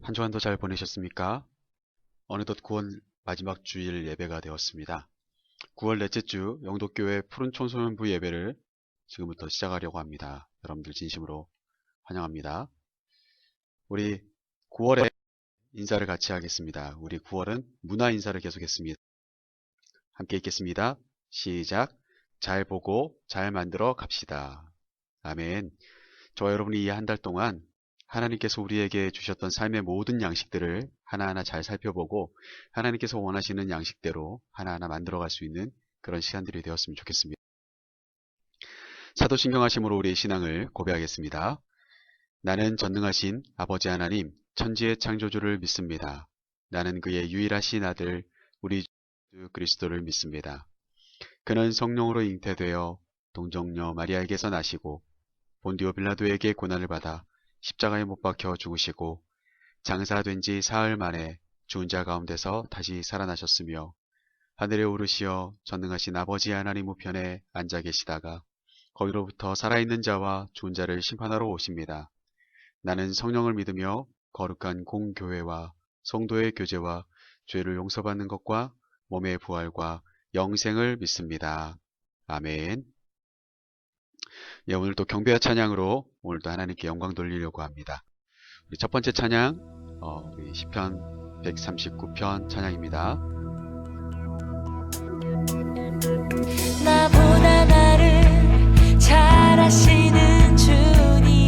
한 주간도 잘 보내셨습니까? 어느덧 9월 마지막 주일 예배가 되었습니다. 9월 넷째 주 영도교회 푸른 청소년부 예배를 지금부터 시작하려고 합니다. 여러분들 진심으로 환영합니다. 우리 9월에 인사를 같이 하겠습니다. 우리 9월은 문화 인사를 계속했습니다. 함께 읽겠습니다. 시작. 잘 보고 잘 만들어 갑시다. 아멘. 저와 여러분이 이 한 달 동안 하나님께서 우리에게 주셨던 삶의 모든 양식들을 하나하나 잘 살펴보고 하나님께서 원하시는 양식대로 하나하나 만들어갈 수 있는 그런 시간들이 되었으면 좋겠습니다. 사도신경하심으로 우리의 신앙을 고백하겠습니다. 나는 전능하신 아버지 하나님 천지의 창조주를 믿습니다. 나는 그의 유일하신 아들 우리 주 그리스도를 믿습니다. 그는 성령으로 잉태되어 동정녀 마리아에게서 나시고 본디오 빌라도에게 고난을 받아 십자가에 못 박혀 죽으시고 장사된 지 사흘 만에 죽은 자 가운데서 다시 살아나셨으며 하늘에 오르시어 전능하신 아버지 하나님 우편에 앉아 계시다가 거기로부터 살아있는 자와 죽은 자를 심판하러 오십니다. 나는 성령을 믿으며 거룩한 공교회와 성도의 교제와 죄를 용서받는 것과 몸의 부활과 영생을 믿습니다. 아멘. 예, 오늘도 경배와 찬양으로 오늘도 하나님께 영광 돌리려고 합니다. 우리 첫 번째 찬양, 우리 시편 139편 찬양입니다. 나보다 나를 잘 아시는 주님,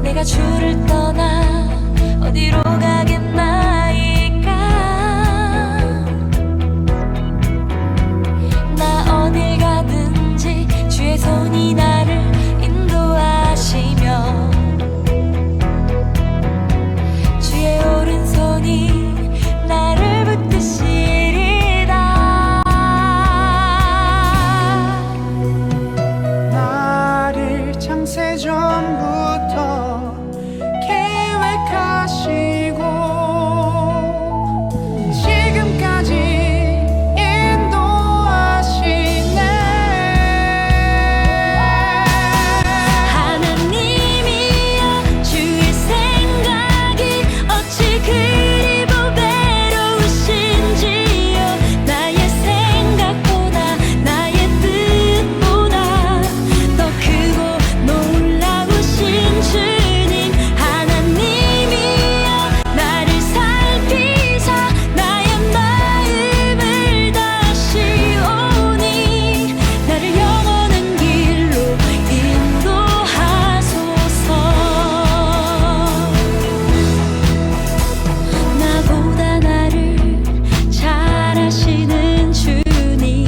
내가 주를 떠나 어디로 가겠나이까. 나 어딜 가든지 주의 손이 나를 인도하시며 주의 오른손이 나를 붙드시리다. 나를 창세전부터 계획하시고 지금까지 인도하시네. 하나님이여 주의 생각이 어찌 그리 보배로우신지요. 나의 생각보다 나의 뜻보다 더 크고 놀라우신 주님. 하나님이여 나를 살피사 나의 마음을 다시오니 나를 영원한 길로 인도하소서. 나보다 나를 잘 아시는 주님,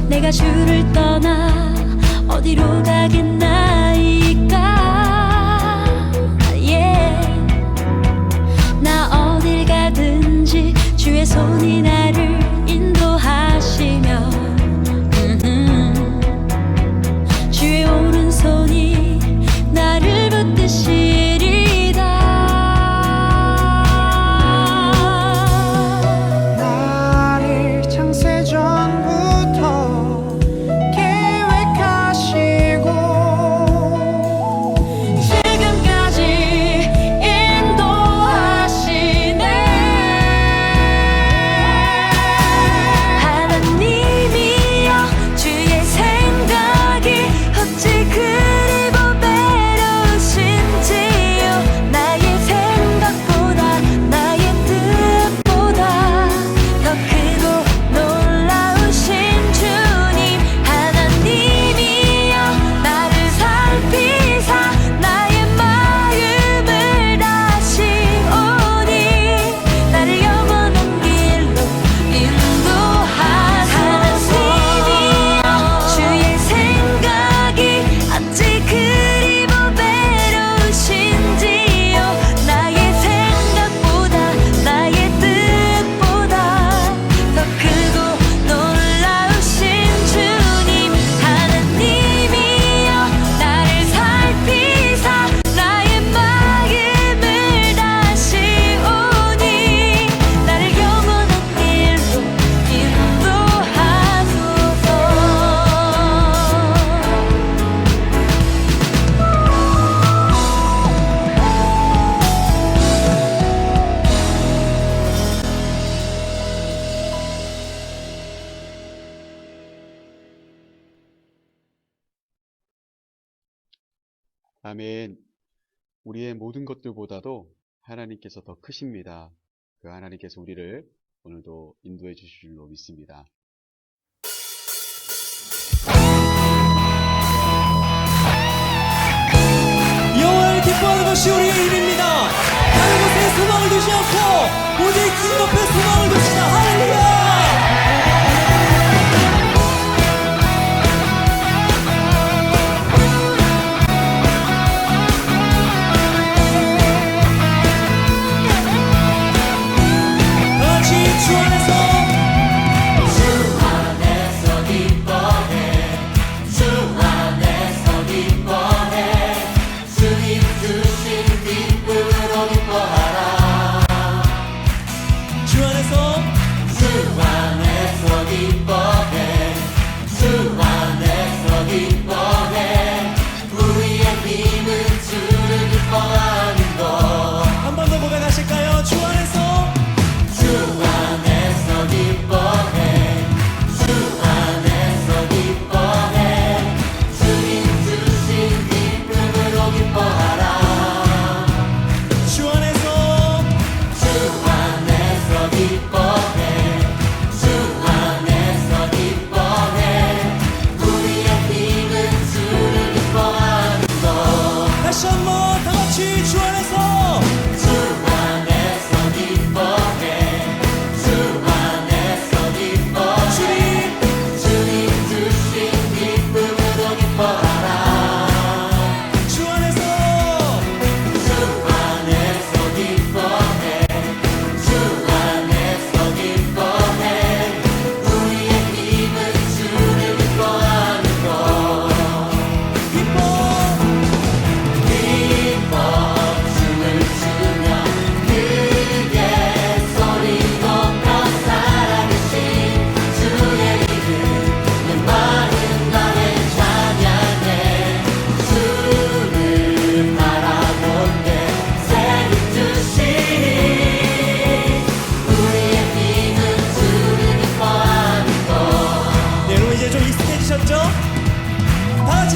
내가 주를 떠나 어디로 가겠나이까. 나 어딜 가든지 주의 손이 나를 인도하시며 주의 오른손이 나를 붙드시리다. 나를 창세전부터 계획하시고 아멘. 우리의 모든 것들보다도 하나님께서 더 크십니다. 그 하나님께서 우리를 오늘도 인도해 주실 줄로 믿습니다. 여호와를 기뻐하는 것이 우리의 일입니다. 다른 곳에 소망을 두지 않고 오직 주님 앞에 소망을 둡시다. 할렐루야.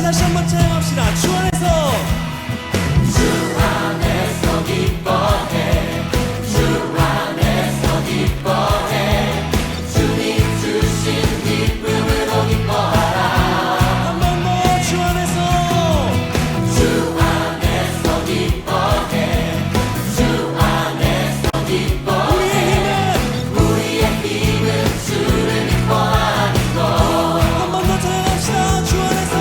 다시 한번 찬양합시다. 주 안에서 기뻐해. 주 안에서 기뻐해. 주님 주신 기쁨으로 기뻐하라. 한 번 더 주 안에서 기뻐해. 주 안에서 기뻐해. 우리의 힘은 주를 기뻐하는 것. 한 번 더 찬양합시다. 주 안에서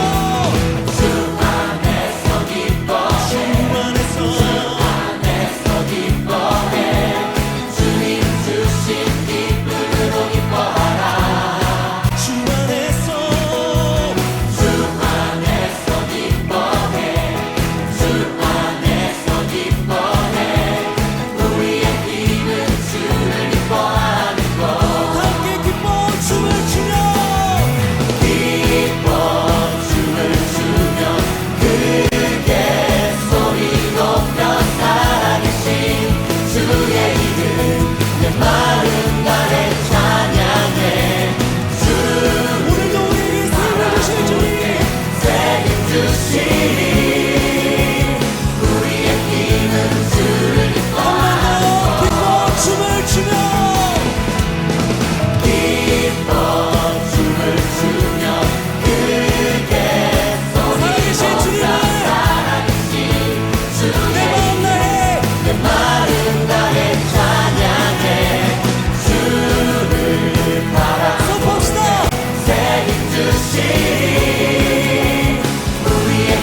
우리의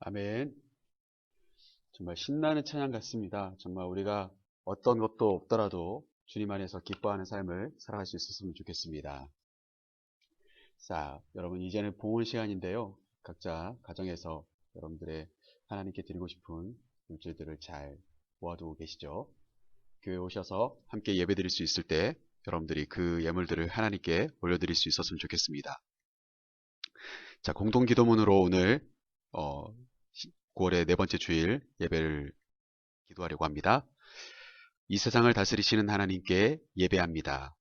아멘. 정말 신나는 찬양 같습니다. 정말 우리가 어떤 것도 없더라도 주님 안에서 기뻐하는 삶을 살아갈 수 있었으면 좋겠습니다. 자, 여러분 이제는 봉헌 시간인데요. 각자 가정에서 여러분들의 하나님께 드리고 싶은 물질들을 잘 모아두고 계시죠? 교회에 오셔서 함께 예배드릴 수 있을 때 여러분들이 그 예물들을 하나님께 올려드릴 수 있었으면 좋겠습니다. 자, 공동기도문으로 오늘 9월의 네 번째 주일 예배를 기도하려고 합니다. 이 세상을 다스리시는 하나님께 예배합니다.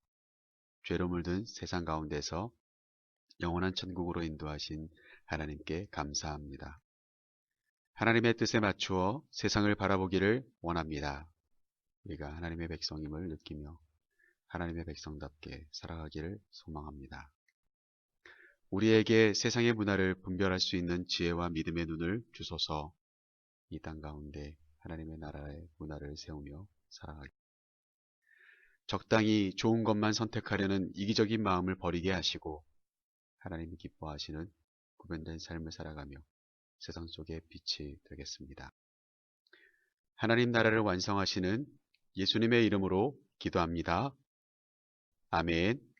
죄로 물든 세상 가운데서 영원한 천국으로 인도하신 하나님께 감사합니다. 하나님의 뜻에 맞추어 세상을 바라보기를 원합니다. 우리가 하나님의 백성임을 느끼며 하나님의 백성답게 살아가기를 소망합니다. 우리에게 세상의 문화를 분별할 수 있는 지혜와 믿음의 눈을 주소서. 이 땅 가운데 하나님의 나라의 문화를 세우며 살아가기. 적당히 좋은 것만 선택하려는 이기적인 마음을 버리게 하시고 하나님이 기뻐하시는 구별된 삶을 살아가며 세상 속에 빛이 되겠습니다. 하나님 나라를 완성하시는 예수님의 이름으로 기도합니다. 아멘.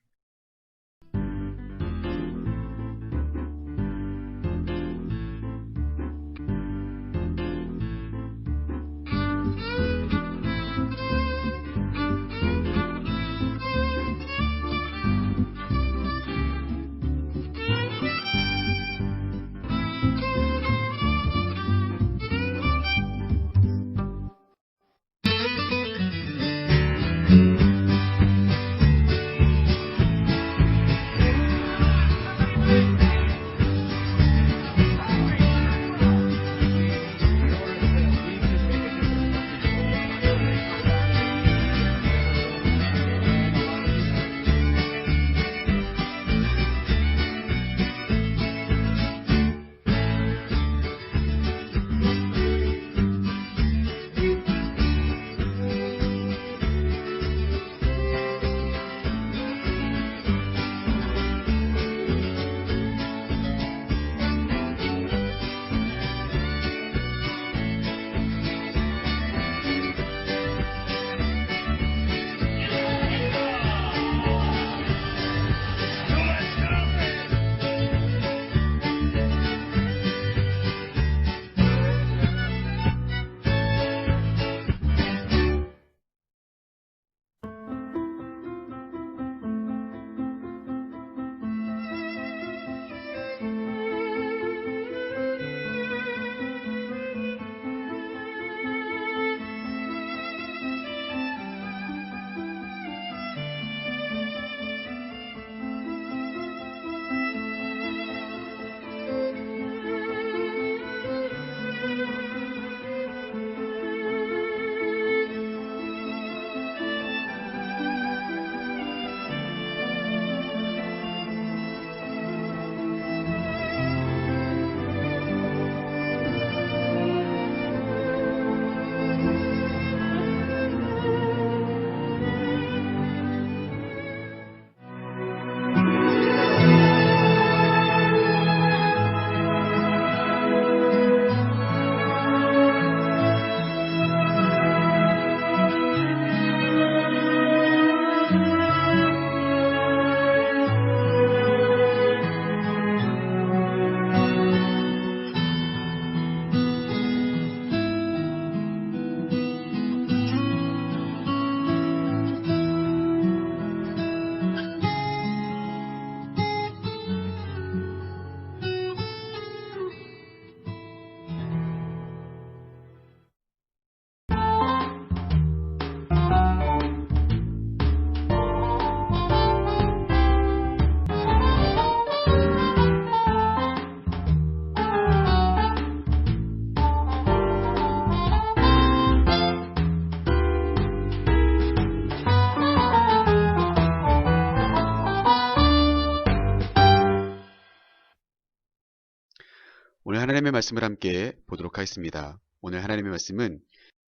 오늘 하나님의 말씀을 함께 보도록 하겠습니다. 오늘 하나님의 말씀은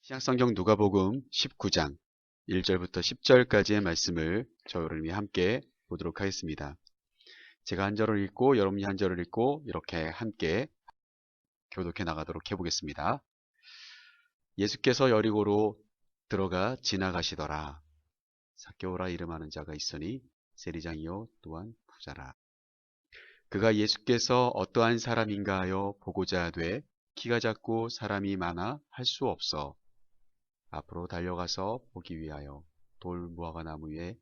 신약성경 누가복음 19장 1절부터 10절까지의 말씀을 저희들이 함께 보도록 하겠습니다. 제가 한 절을 읽고 여러분이 한 절을 읽고 이렇게 함께 교독해 나가도록 해보겠습니다. 예수께서 여리고로 들어가 지나가시더라. 삭개오라 이름하는 자가 있으니 세리장이요 또한 부자라. 그가 예수께서 어떠한 사람인가 하여 보고자 하되 키가 작고 사람이 많아 할 수 없어 앞으로 달려가서 보기 위하여 돌 무화과 나무 위에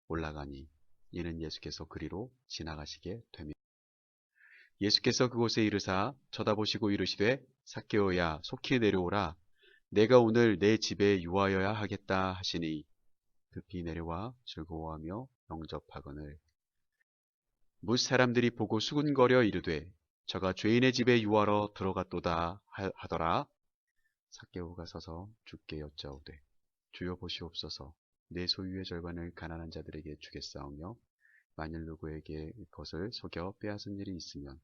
올라가니 이는 예수께서 그리로 지나가시게 되며 예수께서 그곳에 이르사 쳐다보시고 이르시되 삭개오야 속히 내려오라 내가 오늘 내 집에 유하여야 하겠다 하시니 급히 내려와 즐거워하며 영접하거늘 뭇 사람들이 보고 수군거려 이르되 저가 죄인의 집에 유하러 들어갔도다 하더라. 삭개오가 서서 주께 여짜오되 주여 보시옵소서 내 소유의 절반을 가난한 자들에게 주겠사오며 만일 누구에게 그것을 속여 빼앗은 일이 있으면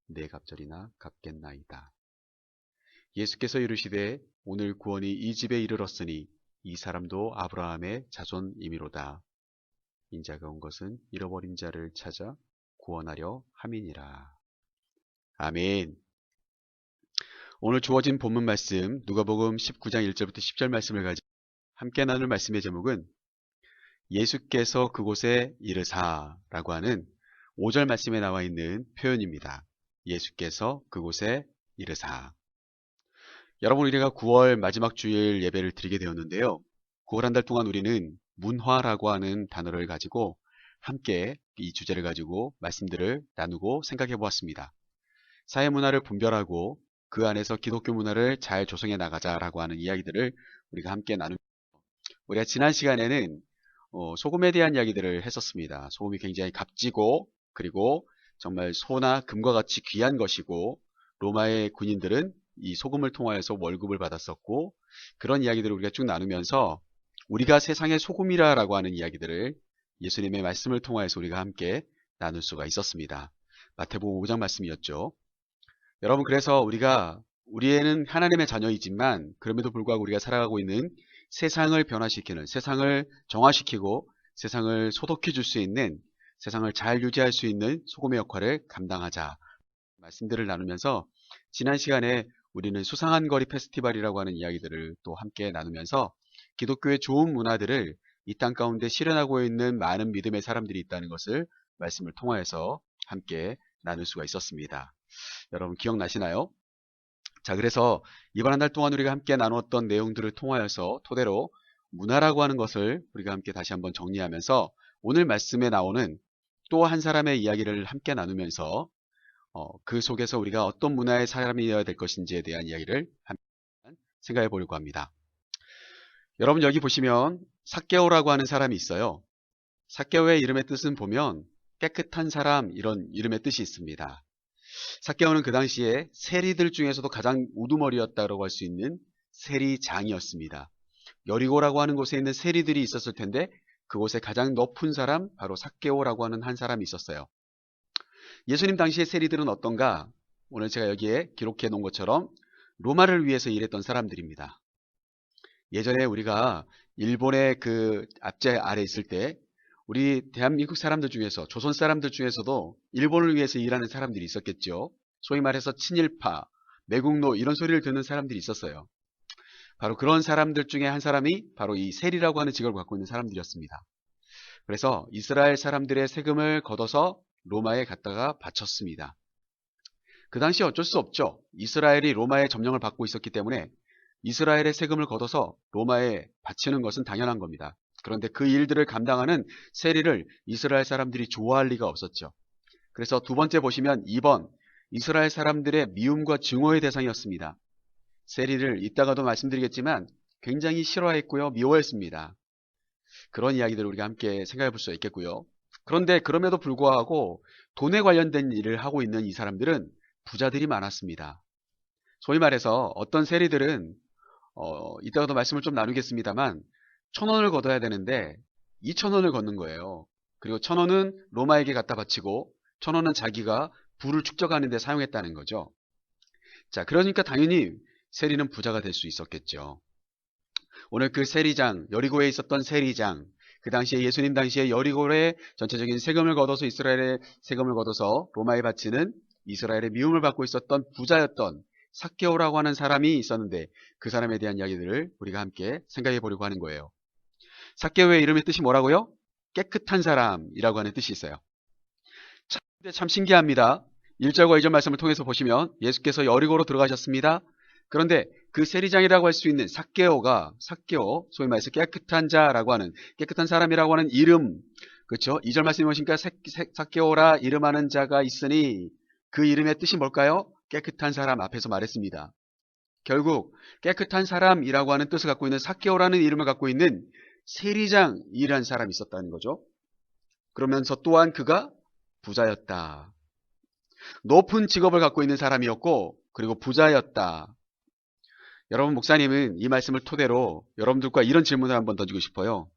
내 갑절이나 갚겠나이다. 예수께서 이르시되 오늘 구원이 이 집에 이르렀으니 이 사람도 아브라함의 자손이미로다. 인자가 온 것은 잃어버린 자를 찾아 구원하려 함이니라. 아멘. 오늘 주어진 본문 말씀 누가복음 19장 1절부터 10절 말씀을 가지고 함께 나눌 말씀의 제목은 예수께서 그곳에 이르사라고 하는 5절 말씀에 나와 있는 표현입니다. 예수께서 그곳에 이르사. 여러분 우리가 9월 마지막 주일 예배를 드리게 되었는데요. 9월 한 달 동안 우리는 문화라고 하는 단어를 가지고 함께 이 주제를 가지고 말씀들을 나누고 생각해 보았습니다. 사회 문화를 분별하고 그 안에서 기독교 문화를 잘 조성해 나가자라고 하는 이야기들을 우리가 함께 나누고 우리가 지난 시간에는 소금에 대한 이야기들을 했었습니다. 소금이 굉장히 값지고 그리고 정말 소나 금과 같이 귀한 것이고 로마의 군인들은 이 소금을 통하여서 월급을 받았었고 그런 이야기들을 우리가 쭉 나누면서 우리가 세상의 소금이라고 하는 이야기들을 예수님의 말씀을 통하여서 우리가 함께 나눌 수가 있었습니다. 마태복음 5장 말씀이었죠. 여러분 그래서 우리는 하나님의 자녀이지만 그럼에도 불구하고 우리가 살아가고 있는 세상을 변화시키는 세상을 정화시키고 세상을 소독해 줄 수 있는 세상을 잘 유지할 수 있는 소금의 역할을 감당하자 말씀들을 나누면서 지난 시간에 우리는 수상한 거리 페스티벌이라고 하는 이야기들을 또 함께 나누면서 기독교의 좋은 문화들을 이 땅 가운데 실현하고 있는 많은 믿음의 사람들이 있다는 것을 말씀을 통하여서 함께 나눌 수가 있었습니다. 여러분 기억나시나요? 자, 그래서 이번 한 달 동안 우리가 함께 나누었던 내용들을 통하여서 토대로 문화라고 하는 것을 우리가 함께 다시 한번 정리하면서 오늘 말씀에 나오는 또 한 사람의 이야기를 함께 나누면서 그 속에서 우리가 어떤 문화의 사람이어야 될 것인지에 대한 이야기를 함께 생각해 보려고 합니다. 여러분 여기 보시면 삭개오라고 하는 사람이 있어요. 삭개오의 이름의 뜻은 보면 깨끗한 사람 이런 이름의 뜻이 있습니다. 삭개오는 그 당시에 세리들 중에서도 가장 우두머리였다고 할 수 있는 세리장이었습니다. 여리고라고 하는 곳에 있는 세리들이 있었을 텐데 그곳에 가장 높은 사람 바로 삭개오라고 하는 한 사람이 있었어요. 예수님 당시의 세리들은 어떤가? 오늘 제가 여기에 기록해 놓은 것처럼 로마를 위해서 일했던 사람들입니다. 예전에 우리가 일본의 그 압제 아래 있을 때 우리 대한민국 사람들 중에서 조선 사람들 중에서도 일본을 위해서 일하는 사람들이 있었겠죠. 소위 말해서 친일파, 매국노 이런 소리를 듣는 사람들이 있었어요. 바로 그런 사람들 중에 한 사람이 바로 이 세리라고 하는 직업을 갖고 있는 사람들이었습니다. 그래서 이스라엘 사람들의 세금을 걷어서 로마에 갖다가 바쳤습니다. 그 당시 어쩔 수 없죠. 이스라엘이 로마의 점령을 받고 있었기 때문에 이스라엘의 세금을 걷어서 로마에 바치는 것은 당연한 겁니다. 그런데 그 일들을 감당하는 세리를 이스라엘 사람들이 좋아할 리가 없었죠. 그래서 두 번째 보시면 2번 이스라엘 사람들의 미움과 증오의 대상이었습니다. 세리를 이따가도 말씀드리겠지만 굉장히 싫어했고요. 미워했습니다. 그런 이야기들을 우리가 함께 생각해 볼 수 있겠고요. 그런데 그럼에도 불구하고 돈에 관련된 일을 하고 있는 이 사람들은 부자들이 많았습니다. 소위 말해서 어떤 세리들은 이따가도 말씀을 좀 나누겠습니다만 1,000원을 걷어야 되는데 2,000원을 걷는 거예요. 그리고 1,000원은 로마에게 갖다 바치고 1,000원은 자기가 부를 축적하는 데 사용했다는 거죠. 자, 그러니까 당연히 세리는 부자가 될 수 있었겠죠. 오늘 그 세리장, 여리고에 있었던 세리장, 그 당시에 예수님 당시에 여리고에 전체적인 세금을 걷어서 이스라엘의 세금을 걷어서 로마에 바치는 이스라엘의 미움을 받고 있었던 부자였던 삭개오라고 하는 사람이 있었는데 그 사람에 대한 이야기들을 우리가 함께 생각해 보려고 하는 거예요. 삭개오의 이름의 뜻이 뭐라고요? 깨끗한 사람이라고 하는 뜻이 있어요. 참 신기합니다. 1절과 2절 말씀을 통해서 보시면 예수께서 여리고로 들어가셨습니다. 그런데 그 세리장이라고 할 수 있는 삭개오, 소위 말해서 깨끗한 자라고 하는, 깨끗한 사람이라고 하는 이름, 그렇죠? 2절 말씀이 무엇입니까? 삭개오라 이름하는 자가 있으니 그 이름의 뜻이 뭘까요? 깨끗한 사람, 앞에서 말했습니다. 결국 깨끗한 사람이라고 하는 뜻을 갖고 있는 삭개오라는 이름을 갖고 있는 세리장이라는 사람이 있었다는 거죠. 그러면서 또한 그가 부자였다. 높은 직업을 갖고 있는 사람이었고 그리고 부자였다. 여러분, 목사님은 이 말씀을 토대로 여러분들과 이런 질문을 한번 던지고 싶어요.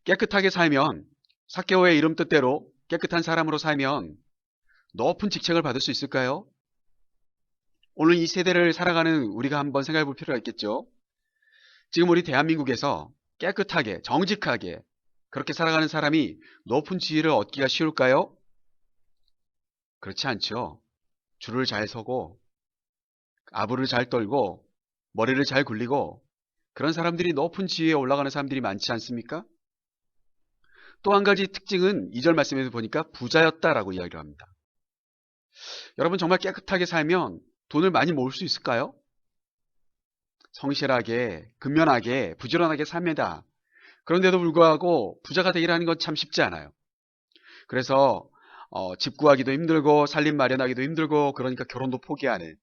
깨끗하게 살면, 삭개오의 이름 뜻대로 깨끗한 사람으로 살면 높은 직책을 받을 수 있을까요? 오늘 이 세대를 살아가는 우리가 한번 생각해 볼 필요가 있겠죠. 지금 우리 대한민국에서 깨끗하게, 정직하게 그렇게 살아가는 사람이 높은 지위를 얻기가 쉬울까요? 그렇지 않죠. 줄을 잘 서고 아부를 잘 떨고 머리를 잘 굴리고 그런 사람들이 높은 지위에 올라가는 사람들이 많지 않습니까? 또 한 가지 특징은 2절 말씀에서 보니까 부자였다라고 이야기를 합니다. 여러분, 정말 깨끗하게 살면 돈을 많이 모을 수 있을까요? 성실하게, 근면하게, 부지런하게 삽니다. 그런데도 불구하고 부자가 되기라는 건 참 쉽지 않아요. 그래서 집 구하기도 힘들고 살림 마련하기도 힘들고 그러니까 결혼도 포기하는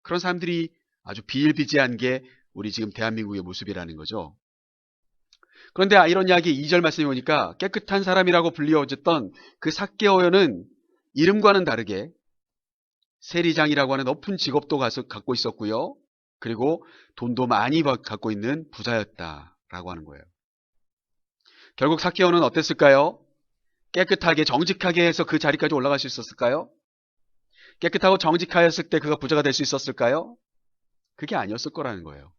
그런 사람들이 아주 비일비재한 게 우리 지금 대한민국의 모습이라는 거죠. 그런데 이런 이야기 2절 말씀에 보니까 깨끗한 사람이라고 불리워졌던 그 삭개오는 이름과는 다르게 세리장이라고 하는 높은 직업도 갖고 있었고요. 그리고 돈도 많이 갖고 있는 부자였다라고 하는 거예요. 결국 삭개오는 어땠을까요? 깨끗하게 정직하게 해서 그 자리까지 올라갈 수 있었을까요? 깨끗하고 정직하였을 때 그가 부자가 될 수 있었을까요? 그게 아니었을 거라는 거예요.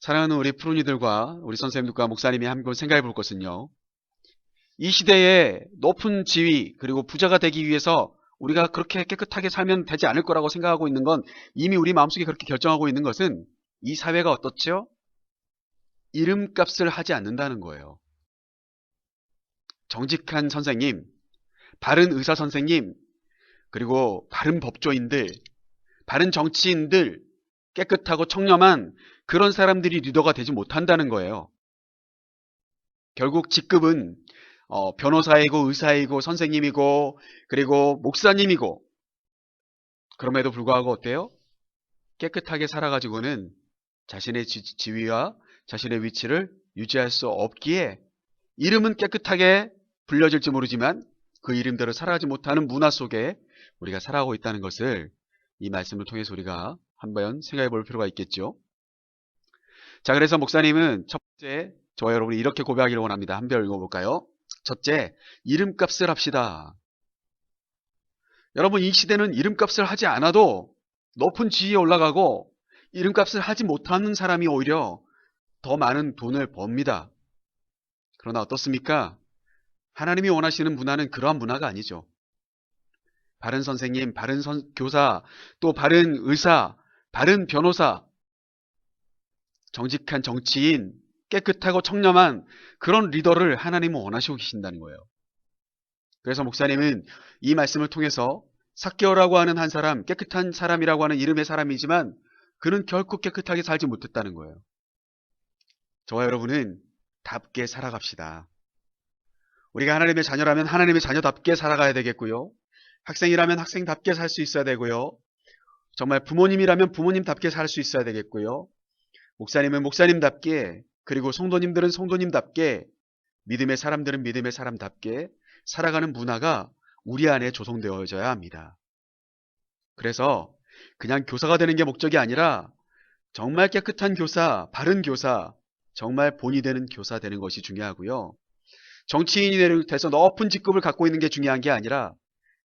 사랑하는 우리 푸른이들과 우리 선생님들과 목사님이 한번 생각해 볼 것은요. 이 시대에 높은 지위 그리고 부자가 되기 위해서 우리가 그렇게 깨끗하게 살면 되지 않을 거라고 생각하고 있는 건 이미 우리 마음속에 그렇게 결정하고 있는 것은 이 사회가 어떻죠? 이름값을 하지 않는다는 거예요. 정직한 선생님, 바른 의사 선생님, 그리고 바른 법조인들, 바른 정치인들, 깨끗하고 청렴한 그런 사람들이 리더가 되지 못한다는 거예요. 결국 직급은 변호사이고 의사이고 선생님이고 그리고 목사님이고 그럼에도 불구하고 어때요? 깨끗하게 살아가지고는 자신의 지위와 자신의 위치를 유지할 수 없기에 이름은 깨끗하게 불려질지 모르지만 그 이름대로 살아가지 못하는 문화 속에 우리가 살아가고 있다는 것을 이 말씀을 통해서 우리가 한번 생각해 볼 필요가 있겠죠. 자, 그래서 목사님은 첫 번째, 저와 여러분이 이렇게 고백하기를 원합니다. 한 별 읽어볼까요? 첫째, 이름값을 합시다. 여러분, 이 시대는 이름값을 하지 않아도 높은 지위에 올라가고 이름값을 하지 못하는 사람이 오히려 더 많은 돈을 법니다. 그러나 어떻습니까? 하나님이 원하시는 문화는 그러한 문화가 아니죠. 바른 선생님, 바른 교사, 또 바른 의사, 바른 변호사, 정직한 정치인, 깨끗하고 청렴한 그런 리더를 하나님은 원하시고 계신다는 거예요. 그래서 목사님은 이 말씀을 통해서 삭개오라고 하는 한 사람, 깨끗한 사람이라고 하는 이름의 사람이지만 그는 결코 깨끗하게 살지 못했다는 거예요. 저와 여러분은 답게 살아갑시다. 우리가 하나님의 자녀라면 하나님의 자녀답게 살아가야 되겠고요. 학생이라면 학생답게 살 수 있어야 되고요. 정말 부모님이라면 부모님답게 살 수 있어야 되겠고요. 목사님은 목사님답게, 그리고 성도님들은 성도님답게, 믿음의 사람들은 믿음의 사람답게 살아가는 문화가 우리 안에 조성되어져야 합니다. 그래서 그냥 교사가 되는 게 목적이 아니라 정말 깨끗한 교사, 바른 교사, 정말 본이 되는 교사 되는 것이 중요하고요. 정치인이 돼서 높은 직급을 갖고 있는 게 중요한 게 아니라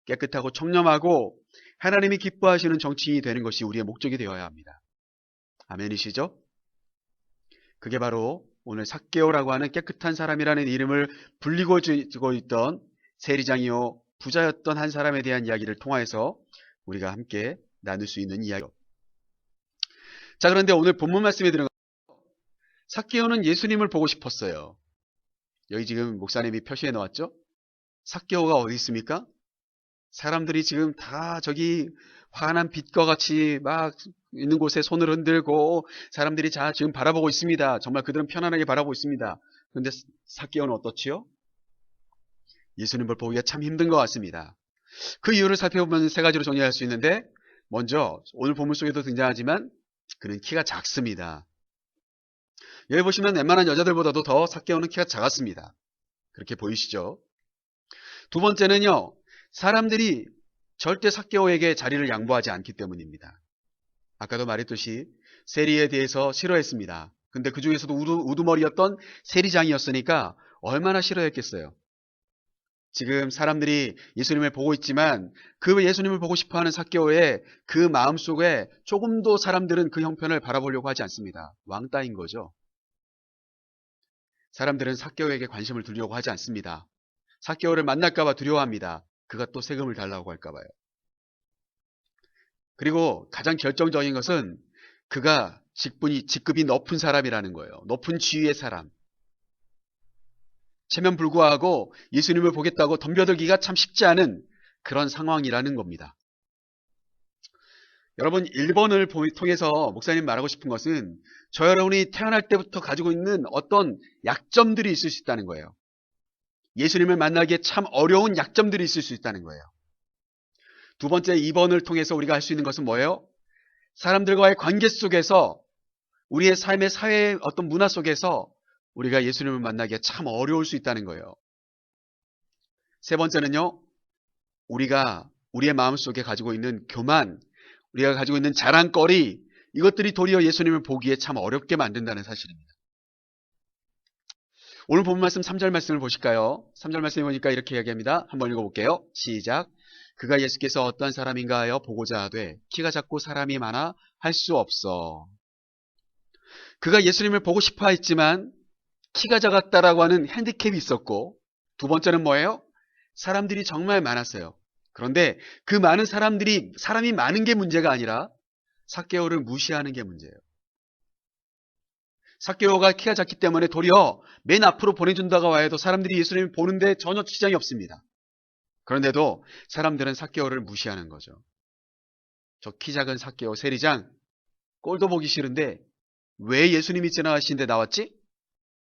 깨끗하고 청렴하고 하나님이 기뻐하시는 정치인이 되는 것이 우리의 목적이 되어야 합니다. 아멘이시죠? 그게 바로 오늘 삭개오라고 하는 깨끗한 사람이라는 이름을 불리고 주고 있던 세리장이요 부자였던 한 사람에 대한 이야기를 통하여서 우리가 함께 나눌 수 있는 이야기죠. 자, 그런데 오늘 본문 말씀에 들어가서 삭개오는 예수님을 보고 싶었어요. 여기 지금 목사님이 표시해 놓았죠? 삭개오가 어디 있습니까? 사람들이 지금 다 저기 환한 빛과 같이 막 있는 곳에 손을 흔들고 사람들이 다 지금 바라보고 있습니다. 정말 그들은 편안하게 바라보고 있습니다. 그런데 삭개오는 어떻지요? 예수님을 보기가 참 힘든 것 같습니다. 그 이유를 살펴보면 세 가지로 정리할 수 있는데, 먼저 오늘 본문 속에도 등장하지만 그는 키가 작습니다. 여기 보시면 웬만한 여자들보다도 더 삭개오는 키가 작았습니다. 그렇게 보이시죠? 두 번째는요, 사람들이 절대 삭개오에게 자리를 양보하지 않기 때문입니다. 아까도 말했듯이 세리에 대해서 싫어했습니다. 근데 그 중에서도 우두머리였던 세리장이었으니까 얼마나 싫어했겠어요. 지금 사람들이 예수님을 보고 있지만 그 예수님을 보고 싶어하는 삭개오의 그 마음속에 조금도 사람들은 그 형편을 바라보려고 하지 않습니다. 왕따인 거죠. 사람들은 삭개오에게 관심을 두려고 하지 않습니다. 삭개오를 만날까 봐 두려워합니다. 그가 또 세금을 달라고 할까 봐요. 그리고 가장 결정적인 것은 그가 직급이 높은 사람이라는 거예요. 높은 지위의 사람. 체면 불구하고 예수님을 보겠다고 덤벼들기가 참 쉽지 않은 그런 상황이라는 겁니다. 여러분, 1번을 통해서 목사님 말하고 싶은 것은 저 여러분이 태어날 때부터 가지고 있는 어떤 약점들이 있을 수 있다는 거예요. 예수님을 만나기에 참 어려운 약점들이 있을 수 있다는 거예요. 두 번째 2번을 통해서 우리가 할 수 있는 것은 뭐예요? 사람들과의 관계 속에서 우리의 삶의 사회의 어떤 문화 속에서 우리가 예수님을 만나기에 참 어려울 수 있다는 거예요. 세 번째는요, 우리가 우리의 마음속에 가지고 있는 교만, 우리가 가지고 있는 자랑거리, 이것들이 도리어 예수님을 보기에 참 어렵게 만든다는 사실입니다. 오늘 본 말씀 3절 말씀을 보실까요? 3절 말씀에 보니까 이렇게 이야기합니다. 한번 읽어볼게요. 시작. 그가 예수께서 어떤 사람인가 하여 보고자 하되 키가 작고 사람이 많아 할 수 없어. 그가 예수님을 보고 싶어 했지만 키가 작았다라고 하는 핸디캡이 있었고, 두 번째는 뭐예요? 사람들이 정말 많았어요. 그런데 그 많은 사람이 많은 게 문제가 아니라 삭개오를 무시하는 게 문제예요. 삭개오가 키가 작기 때문에 도리어 맨 앞으로 보내준다고 해도 사람들이 예수님을 보는데 전혀 지장이 없습니다. 그런데도 사람들은 삭개오를 무시하는 거죠. 저 키 작은 삭개오 세리장, 꼴도 보기 싫은데 왜 예수님이 지나가시는데 나왔지?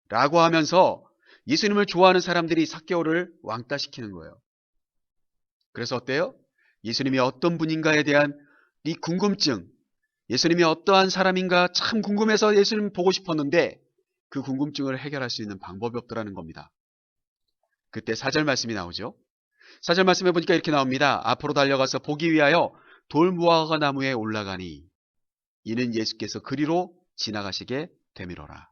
라고 하면서 예수님을 좋아하는 사람들이 삭개오를 왕따시키는 거예요. 그래서 어때요? 예수님이 어떤 분인가에 대한 이 궁금증, 예수님이 어떠한 사람인가 참 궁금해서 예수님 보고 싶었는데 그 궁금증을 해결할 수 있는 방법이 없더라는 겁니다. 그때 4절 말씀이 나오죠. 4절 말씀에 보니까 이렇게 나옵니다. 앞으로 달려가서 보기 위하여 돌무화과 나무에 올라가니 이는 예수께서 그리로 지나가시게 되밀어라.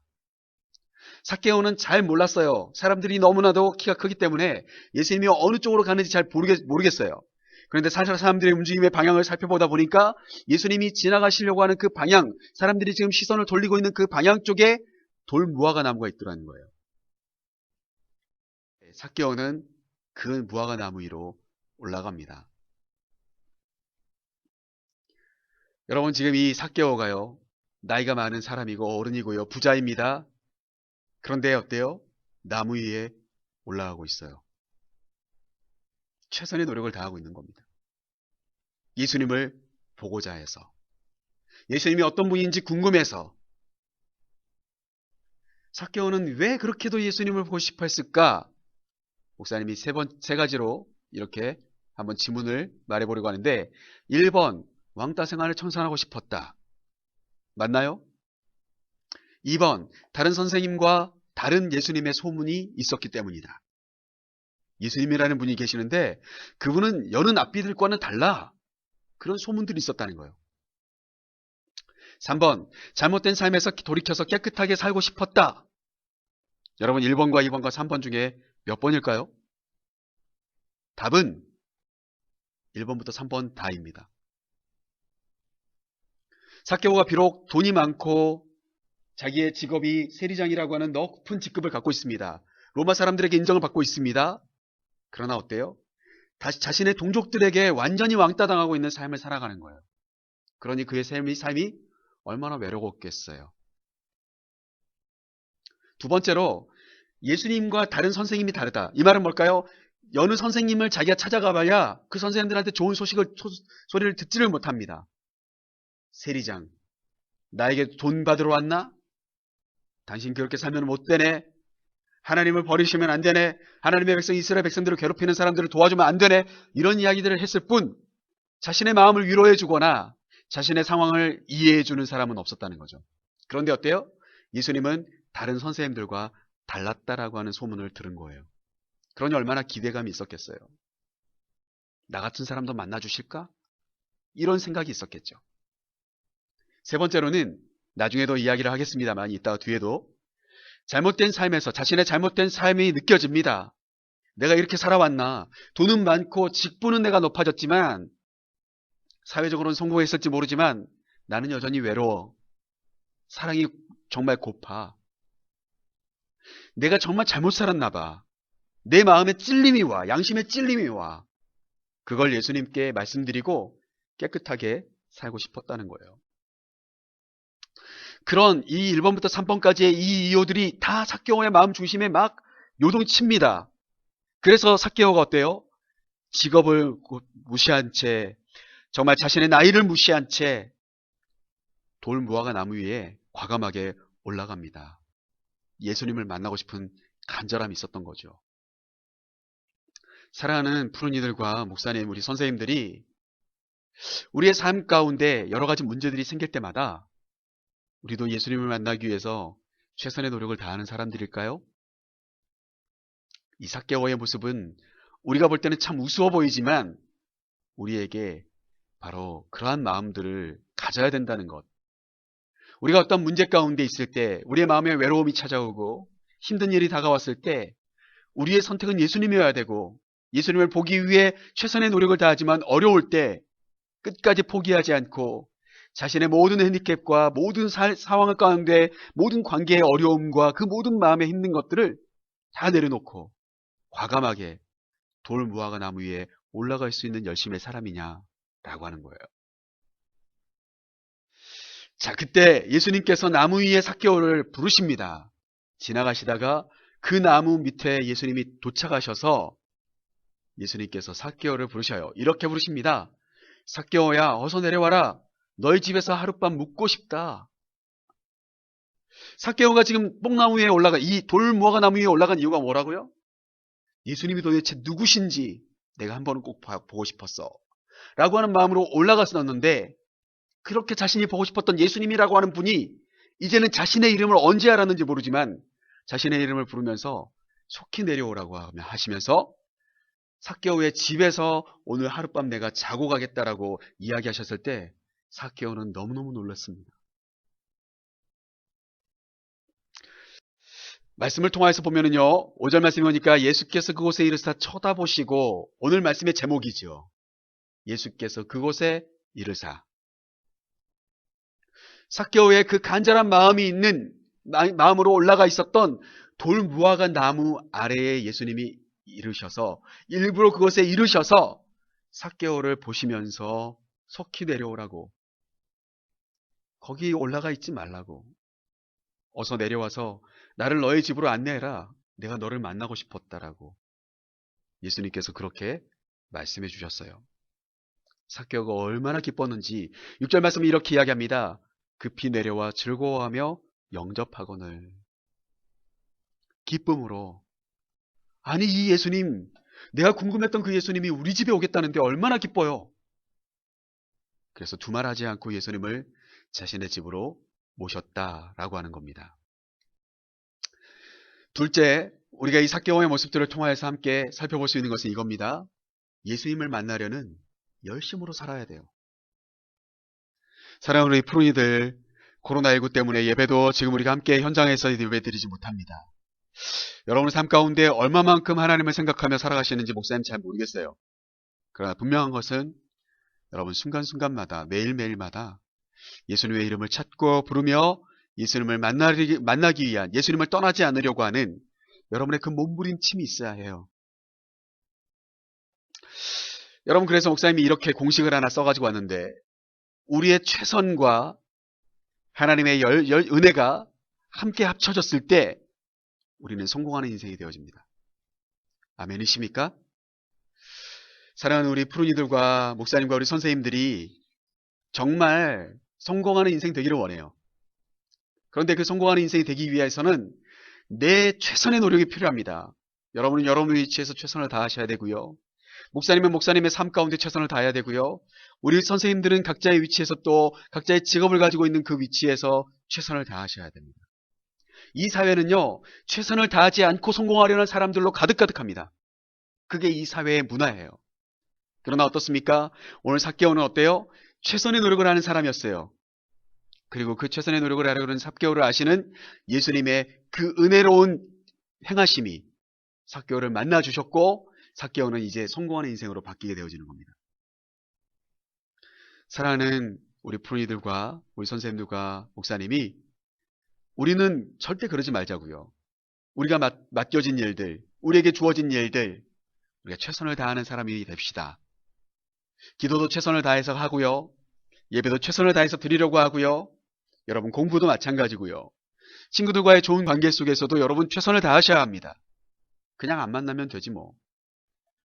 삭개오는 잘 몰랐어요. 사람들이 너무나도 키가 크기 때문에 예수님이 어느 쪽으로 가는지 잘 모르겠어요. 그런데 사람들의 움직임의 방향을 살펴보다 보니까 예수님이 지나가시려고 하는 그 방향, 사람들이 지금 시선을 돌리고 있는 그 방향 쪽에 돌무화과 나무가 있더라는 거예요. 삭개오는 그 무화과 나무 위로 올라갑니다. 여러분, 지금 이 삭개오가요, 나이가 많은 사람이고 어른이고요, 부자입니다. 그런데 어때요? 나무 위에 올라가고 있어요. 최선의 노력을 다하고 있는 겁니다. 예수님을 보고자 해서, 예수님이 어떤 분인지 궁금해서. 삭개오는 왜 그렇게도 예수님을 보고 싶어 했을까? 목사님이 세 가지로 이렇게 한번 지문을 말해보려고 하는데, 1번, 왕따 생활을 청산하고 싶었다. 맞나요? 2번, 다른 선생님과 다른 예수님의 소문이 있었기 때문이다. 예수님이라는 분이 계시는데 그분은 여느 앞비들과는 달라. 그런 소문들이 있었다는 거예요. 3번, 잘못된 삶에서 돌이켜서 깨끗하게 살고 싶었다. 여러분, 1번과 2번과 3번 중에 몇 번일까요? 답은 1번부터 3번 다입니다. 삭개오가 비록 돈이 많고 자기의 직업이 세리장이라고 하는 높은 직급을 갖고 있습니다. 로마 사람들에게 인정을 받고 있습니다. 그러나 어때요? 다시 자신의 동족들에게 완전히 왕따당하고 있는 삶을 살아가는 거예요. 그러니 그의 삶이 얼마나 외로웠겠어요. 두 번째로 예수님과 다른 선생님이 다르다. 이 말은 뭘까요? 여느 선생님을 자기가 찾아가봐야 그 선생님들한테 좋은 소리를 듣지를 못합니다. 세리장, 나에게 돈 받으러 왔나? 당신 그렇게 살면 못 되네. 하나님을 버리시면 안 되네. 하나님의 백성 이스라엘 백성들을 괴롭히는 사람들을 도와주면 안 되네. 이런 이야기들을 했을 뿐 자신의 마음을 위로해 주거나 자신의 상황을 이해해 주는 사람은 없었다는 거죠. 그런데 어때요? 예수님은 다른 선생님들과 달랐다라고 하는 소문을 들은 거예요. 그러니 얼마나 기대감이 있었겠어요. 나 같은 사람도 만나주실까? 이런 생각이 있었겠죠. 세 번째로는 나중에도 이야기를 하겠습니다만 이따가 뒤에도 잘못된 삶에서 자신의 잘못된 삶이 느껴집니다. 내가 이렇게 살아왔나? 돈은 많고 직분은 내가 높아졌지만 사회적으로는 성공했을지 모르지만 나는 여전히 외로워. 사랑이 정말 고파. 내가 정말 잘못 살았나 봐. 내 마음에 찔림이 와. 양심에 찔림이 와. 그걸 예수님께 말씀드리고 깨끗하게 살고 싶었다는 거예요. 그런 이 1번부터 3번까지의 이 이유들이 다 삭개오의 마음 중심에 막 요동칩니다. 그래서 삭개오가 어때요? 직업을 무시한 채, 정말 자신의 나이를 무시한 채 돌 무화과 나무 위에 과감하게 올라갑니다. 예수님을 만나고 싶은 간절함이 있었던 거죠. 사랑하는 푸른이들과 목사님, 우리 선생님들이 우리의 삶 가운데 여러 가지 문제들이 생길 때마다 우리도 예수님을 만나기 위해서 최선의 노력을 다하는 사람들일까요? 이 삭개오의 모습은 우리가 볼 때는 참 우스워 보이지만 우리에게 바로 그러한 마음들을 가져야 된다는 것. 우리가 어떤 문제 가운데 있을 때, 우리의 마음에 외로움이 찾아오고 힘든 일이 다가왔을 때 우리의 선택은 예수님이어야 되고 예수님을 보기 위해 최선의 노력을 다하지만 어려울 때 끝까지 포기하지 않고 자신의 모든 핸디캡과 모든 상황 가운데 모든 관계의 어려움과 그 모든 마음에 힘든 것들을 다 내려놓고 과감하게 돌 무화과 나무 위에 올라갈 수 있는 열심의 사람이냐라고 하는 거예요. 자, 그때 예수님께서 나무 위에 삭개오를 부르십니다. 지나가시다가 그 나무 밑에 예수님이 도착하셔서 예수님께서 삭개오를 부르셔요. 이렇게 부르십니다. 삭개오야, 어서 내려와라. 너희 집에서 하룻밤 묵고 싶다. 삭개오가 지금 뽕나무 위에 이 돌 무화과 나무 위에 올라간 이유가 뭐라고요? 예수님이 도대체 누구신지 내가 한 번은 꼭 보고 싶었어. 라고 하는 마음으로 올라갔었는데 그렇게 자신이 보고 싶었던 예수님이라고 하는 분이 이제는 자신의 이름을 언제 알았는지 모르지만 자신의 이름을 부르면서 속히 내려오라고 하시면서 삭개오의 집에서 오늘 하룻밤 내가 자고 가겠다라고 이야기하셨을 때 삭개오는 너무너무 놀랐습니다. 말씀을 통해서 보면은요, 5절 말씀이 보니까 예수께서 그곳에 이르사 쳐다보시고, 오늘 말씀의 제목이죠. 예수께서 그곳에 이르사. 삭개오의 그 간절한 마음이 있는 마음으로 올라가 있었던 돌 무화과 나무 아래에 예수님이 이르셔서 일부러 그곳에 이르셔서 삭개오를 보시면서 속히 내려오라고, 거기 올라가 있지 말라고, 어서 내려와서 나를 너의 집으로 안내해라. 내가 너를 만나고 싶었다라고 예수님께서 그렇게 말씀해 주셨어요. 삭개오가 얼마나 기뻤는지 6절 말씀이 이렇게 이야기합니다. 급히 내려와 즐거워하며 영접하거늘. 기쁨으로. 아니, 이 예수님, 내가 궁금했던 그 예수님이 우리 집에 오겠다는데 얼마나 기뻐요. 그래서 두말하지 않고 예수님을 자신의 집으로 모셨다라고 하는 겁니다. 둘째, 우리가 이 삭개오의 모습들을 통하여서 함께 살펴볼 수 있는 것은 이겁니다. 예수님을 만나려는 열심으로 살아야 돼요. 사랑하는 우리 푸른이들, 코로나19 때문에 예배도 지금 우리가 함께 현장에서 예배드리지 못합니다. 여러분의 삶 가운데 얼마만큼 하나님을 생각하며 살아가시는지 목사님 잘 모르겠어요. 그러나 분명한 것은 여러분 순간순간마다 매일매일마다 예수님의 이름을 찾고 부르며 예수님을 만나기 위한, 예수님을 떠나지 않으려고 하는 여러분의 그 몸부림침이 있어야 해요. 여러분, 그래서 목사님이 이렇게 공식을 하나 써가지고 왔는데, 우리의 최선과 하나님의 은혜가 함께 합쳐졌을 때 우리는 성공하는 인생이 되어집니다. 아멘이십니까? 사랑하는 우리 푸른이들과 목사님과 우리 선생님들이 정말 성공하는 인생 되기를 원해요. 그런데 그 성공하는 인생이 되기 위해서는 내 최선의 노력이 필요합니다. 여러분은 여러분의 위치에서 최선을 다하셔야 되고요. 목사님은 목사님의 삶 가운데 최선을 다해야 되고요. 우리 선생님들은 각자의 위치에서 또 각자의 직업을 가지고 있는 그 위치에서 최선을 다하셔야 됩니다. 이 사회는요, 최선을 다하지 않고 성공하려는 사람들로 가득합니다. 그게 이 사회의 문화예요. 그러나 어떻습니까? 오늘 삭개오는 어때요? 최선의 노력을 하는 사람이었어요. 그리고 그 최선의 노력을 하려는 삭개오를 아시는 예수님의 그 은혜로운 행하심이 삭개오를 만나주셨고, 삭개오는 이제 성공하는 인생으로 바뀌게 되어지는 겁니다. 사랑하는 우리 푸른이들과 우리 선생님들과 목사님이, 우리는 절대 그러지 말자고요. 우리가 맡겨진 일들, 우리에게 주어진 일들, 우리가 최선을 다하는 사람이 됩시다. 기도도 최선을 다해서 하고요. 예배도 최선을 다해서 드리려고 하고요. 여러분, 공부도 마찬가지고요. 친구들과의 좋은 관계 속에서도 여러분 최선을 다하셔야 합니다. 그냥 안 만나면 되지 뭐.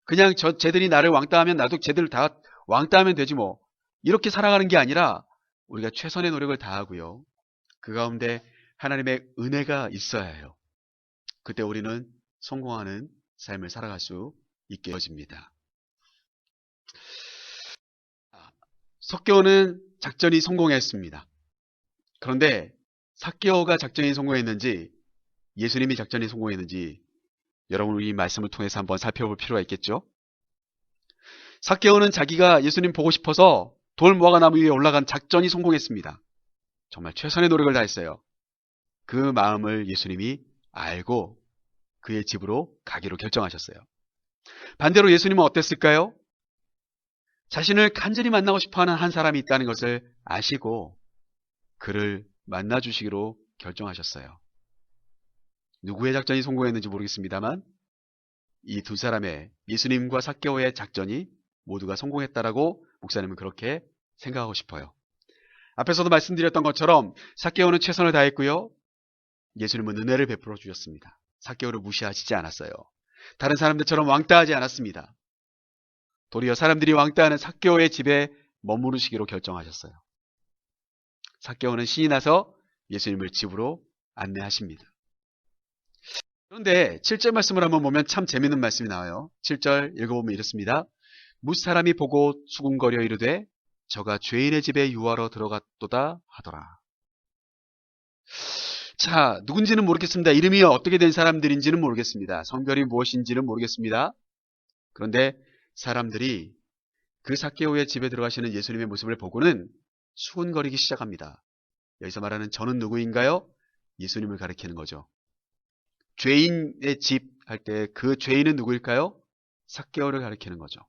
그냥 쟤들이 나를 왕따하면 나도 쟤들을 다 왕따하면 되지 뭐. 이렇게 살아가는 게 아니라 우리가 최선의 노력을 다하고요. 그 가운데 하나님의 은혜가 있어야 해요. 그때 우리는 성공하는 삶을 살아갈 수 있게 되어집니다. 삭개오는 작전이 성공했습니다. 그런데 삭개오가 작전이 성공했는지 예수님이 작전이 성공했는지 여러분, 이 말씀을 통해서 한번 살펴볼 필요가 있겠죠? 삭개오는 자기가 예수님 보고 싶어서 돌 무화과 나무 위에 올라간 작전이 성공했습니다. 정말 최선의 노력을 다했어요. 그 마음을 예수님이 알고 그의 집으로 가기로 결정하셨어요. 반대로 예수님은 어땠을까요? 자신을 간절히 만나고 싶어하는 한 사람이 있다는 것을 아시고 그를 만나주시기로 결정하셨어요. 누구의 작전이 성공했는지 모르겠습니다만 이 두 사람의, 예수님과 삭개오의 작전이 모두가 성공했다라고 목사님은 그렇게 생각하고 싶어요. 앞에서도 말씀드렸던 것처럼 삭개오는 최선을 다했고요. 예수님은 은혜를 베풀어 주셨습니다. 삭개오를 무시하시지 않았어요. 다른 사람들처럼 왕따하지 않았습니다. 도리어 사람들이 왕따하는 삭개오의 집에 머무르시기로 결정하셨어요. 삭개오는 신이 나서 예수님을 집으로 안내하십니다. 그런데 7절 말씀을 한번 보면 참 재밌는 말씀이 나와요. 7절 읽어보면 이렇습니다. 무사람이 보고 수군거려 이르되 저가 죄인의 집에 유하러 들어갔도다 하더라. 자, 누군지는 모르겠습니다. 이름이 어떻게 된 사람들인지는 모르겠습니다. 성별이 무엇인지는 모르겠습니다. 그런데 사람들이 그 삭개오의 집에 들어가시는 예수님의 모습을 보고는 수군거리기 시작합니다. 여기서 말하는 저는 누구인가요? 예수님을 가리키는 거죠. 죄인의 집 할 때 그 죄인은 누구일까요? 삭개오를 가리키는 거죠.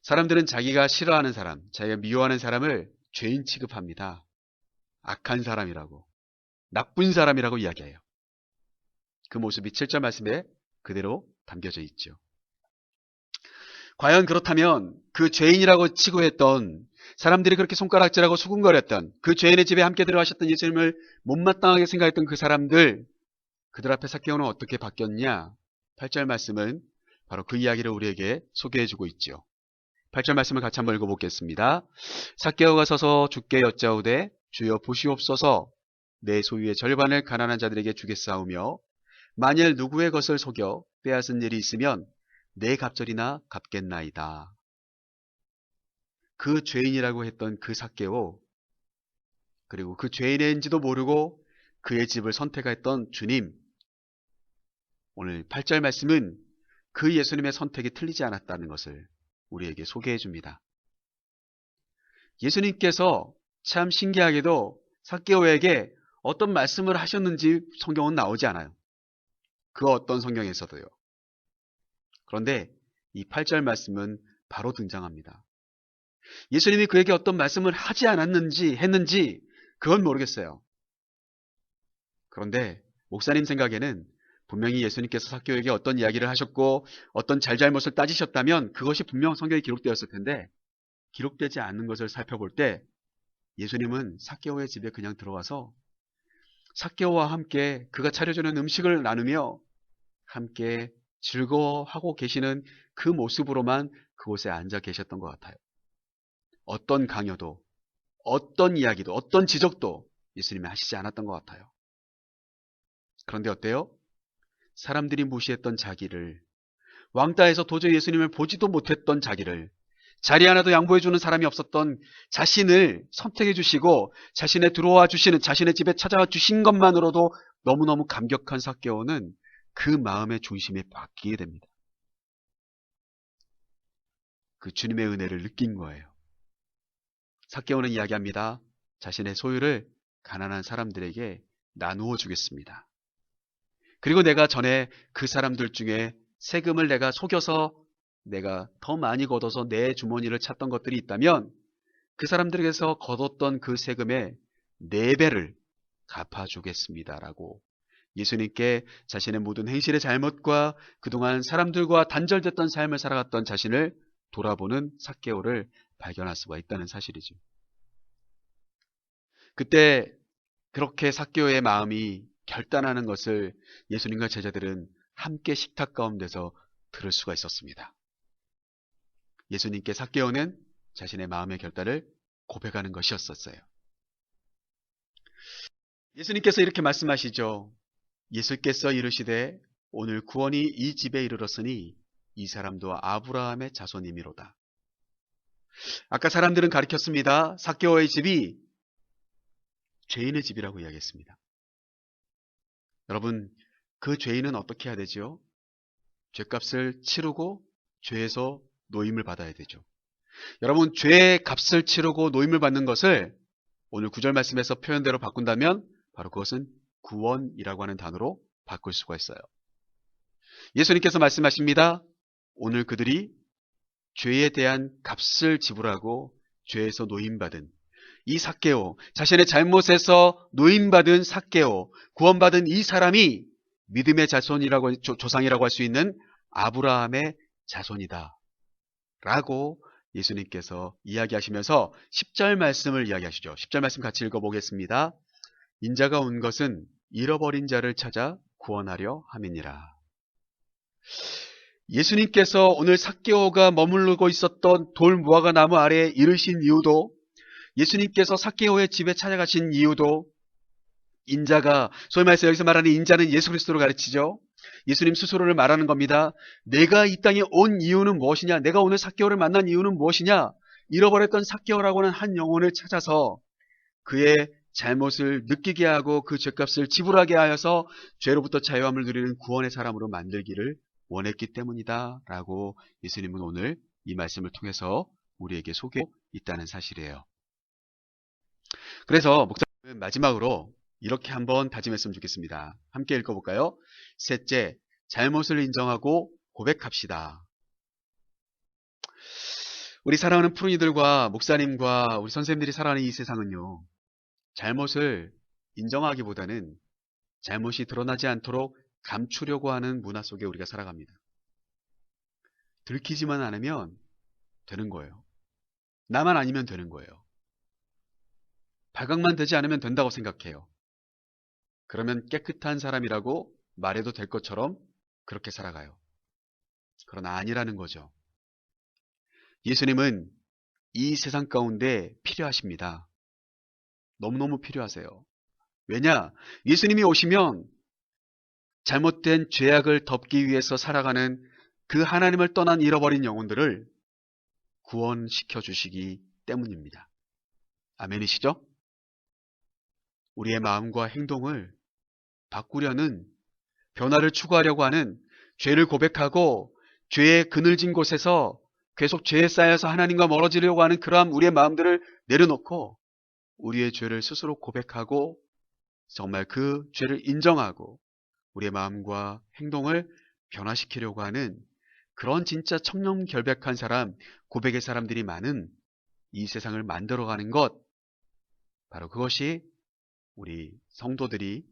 사람들은 자기가 싫어하는 사람, 자기가 미워하는 사람을 죄인 취급합니다. 악한 사람이라고, 나쁜 사람이라고 이야기해요. 그 모습이 7절 말씀에 그대로 담겨져 있죠. 과연 그렇다면 그 죄인이라고 치고했던, 사람들이 그렇게 손가락질하고 수군거렸던 그 죄인의 집에 함께 들어가셨던 예수님을 못마땅하게 생각했던 그 사람들, 그들 앞에 삭개오는 어떻게 바뀌었냐? 8절 말씀은 바로 그 이야기를 우리에게 소개해주고 있죠. 8절 말씀을 같이 한번 읽어보겠습니다. 삭개오가 서서 주께 여짜오되 주여 보시옵소서, 내 소유의 절반을 가난한 자들에게 주겠사오며 만일 누구의 것을 속여 빼앗은 일이 있으면 내 갑절이나 갚겠나이다. 그 죄인이라고 했던 그 삭개오, 그리고 그 죄인인지도 모르고 그의 집을 선택했던 주님, 오늘 8절 말씀은 그 예수님의 선택이 틀리지 않았다는 것을 우리에게 소개해 줍니다. 예수님께서 참 신기하게도 삭개오에게 어떤 말씀을 하셨는지 성경은 나오지 않아요. 그 어떤 성경에서도요. 그런데 이 8절 말씀은 바로 등장합니다. 예수님이 그에게 어떤 말씀을 하지 않았는지 했는지 그건 모르겠어요. 그런데 목사님 생각에는 분명히 예수님께서 삭개오에게 어떤 이야기를 하셨고 어떤 잘잘못을 따지셨다면 그것이 분명 성경에 기록되었을 텐데 기록되지 않는 것을 살펴볼 때 예수님은 삭개오의 집에 그냥 들어와서 삭개오와 함께 그가 차려주는 음식을 나누며 함께 즐거워하고 계시는 그 모습으로만 그곳에 앉아 계셨던 것 같아요. 어떤 강요도, 어떤 이야기도, 어떤 지적도 예수님이 하시지 않았던 것 같아요. 그런데 어때요? 사람들이 무시했던 자기를, 왕따에서 도저히 예수님을 보지도 못했던 자기를, 자리 하나도 양보해주는 사람이 없었던 자신을 선택해 주시고 자신의 들어와 주시는, 자신의 집에 찾아와 주신 것만으로도 너무너무 감격한 삭개오는 그 마음의 중심이 바뀌게 됩니다. 그 주님의 은혜를 느낀 거예요. 삭개오는 이야기합니다. 자신의 소유를 가난한 사람들에게 나누어 주겠습니다. 그리고 내가 전에 그 사람들 중에 세금을 내가 속여서 내가 더 많이 걷어서 내 주머니를 찾던 것들이 있다면 그 사람들에게서 걷었던 그 세금의 4배를 갚아주겠습니다라고 예수님께 자신의 모든 행실의 잘못과 그동안 사람들과 단절됐던 삶을 살아갔던 자신을 돌아보는 삭개오를 발견할 수가 있다는 사실이죠. 그때 그렇게 삭개오의 마음이 결단하는 것을 예수님과 제자들은 함께 식탁 가운데서 들을 수가 있었습니다. 예수님께 삭개오는 자신의 마음의 결단을 고백하는 것이었어요. 예수님께서 이렇게 말씀하시죠. 예수께서 이르시되 오늘 구원이 이 집에 이르렀으니 이 사람도 아브라함의 자손이미로다. 아까 사람들은 가리켰습니다. 삭개오의 집이 죄인의 집이라고 이야기했습니다. 여러분, 그 죄인은 어떻게 해야 되죠? 죄값을 치르고 죄에서 노임을 받아야 되죠. 여러분, 죄의 값을 치르고 노임을 받는 것을 오늘 9절 말씀에서 표현대로 바꾼다면 바로 그것은 구원이라고 하는 단어로 바꿀 수가 있어요. 예수님께서 말씀하십니다. 오늘 그들이 죄에 대한 값을 지불하고 죄에서 노임받은 이 삭개오, 자신의 잘못에서 노임받은 삭개오, 구원받은 이 사람이 믿음의 자손이라고, 조상이라고 할 수 있는 아브라함의 자손이다 라고 예수님께서 이야기하시면서 10절 말씀을 이야기하시죠. 10절 말씀 같이 읽어보겠습니다. 인자가 온 것은 잃어버린 자를 찾아 구원하려 함이니라. 예수님께서 오늘 삭개오가 머무르고 있었던 돌 무화과 나무 아래에 이르신 이유도, 예수님께서 삭개오의 집에 찾아가신 이유도, 인자가, 소위 말해서 여기서 말하는 인자는 예수 그리스도를 가르치죠. 예수님 스스로를 말하는 겁니다. 내가 이 땅에 온 이유는 무엇이냐? 내가 오늘 삭개오를 만난 이유는 무엇이냐? 잃어버렸던 삭개오라고 하는 한 영혼을 찾아서 그의 잘못을 느끼게 하고 그 죄값을 지불하게 하여서 죄로부터 자유함을 누리는 구원의 사람으로 만들기를 원했기 때문이다 라고 예수님은 오늘 이 말씀을 통해서 우리에게 소개하고 있다는 사실이에요. 그래서 목사님은 마지막으로 이렇게 한번 다짐했으면 좋겠습니다. 함께 읽어볼까요? 셋째, 잘못을 인정하고 고백합시다. 우리 사랑하는 푸른이들과 목사님과 우리 선생님들이 살아가는 이 세상은요, 잘못을 인정하기보다는 잘못이 드러나지 않도록 감추려고 하는 문화 속에 우리가 살아갑니다. 들키지만 않으면 되는 거예요. 나만 아니면 되는 거예요. 발각만 되지 않으면 된다고 생각해요. 그러면 깨끗한 사람이라고 말해도 될 것처럼 그렇게 살아가요. 그러나 아니라는 거죠. 예수님은 이 세상 가운데 필요하십니다. 너무너무 필요하세요. 왜냐? 예수님이 오시면 잘못된 죄악을 덮기 위해서 살아가는 그 하나님을 떠난 잃어버린 영혼들을 구원시켜 주시기 때문입니다. 아멘이시죠? 우리의 마음과 행동을 바꾸려는, 변화를 추구하려고 하는, 죄를 고백하고 죄의 그늘진 곳에서 계속 죄에 쌓여서 하나님과 멀어지려고 하는 그러한 우리의 마음들을 내려놓고 우리의 죄를 스스로 고백하고 정말 그 죄를 인정하고 우리의 마음과 행동을 변화시키려고 하는 그런 진짜 청렴결백한 사람, 고백의 사람들이 많은 이 세상을 만들어가는 것, 바로 그것이 우리 성도들이,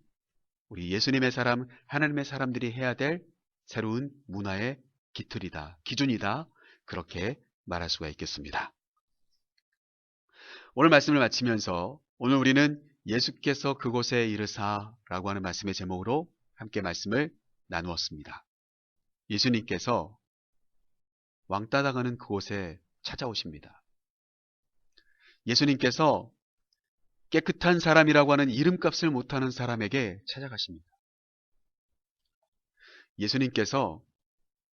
우리 예수님의 사람, 하나님의 사람들이 해야 될 새로운 문화의 기틀이다, 기준이다, 그렇게 말할 수가 있겠습니다. 오늘 말씀을 마치면서 오늘 우리는 예수께서 그곳에 이르사라고 하는 말씀의 제목으로 함께 말씀을 나누었습니다. 예수님께서 왕따 당하는 그곳에 찾아오십니다. 예수님께서 깨끗한 사람이라고 하는 이름값을 못하는 사람에게 찾아가십니다. 예수님께서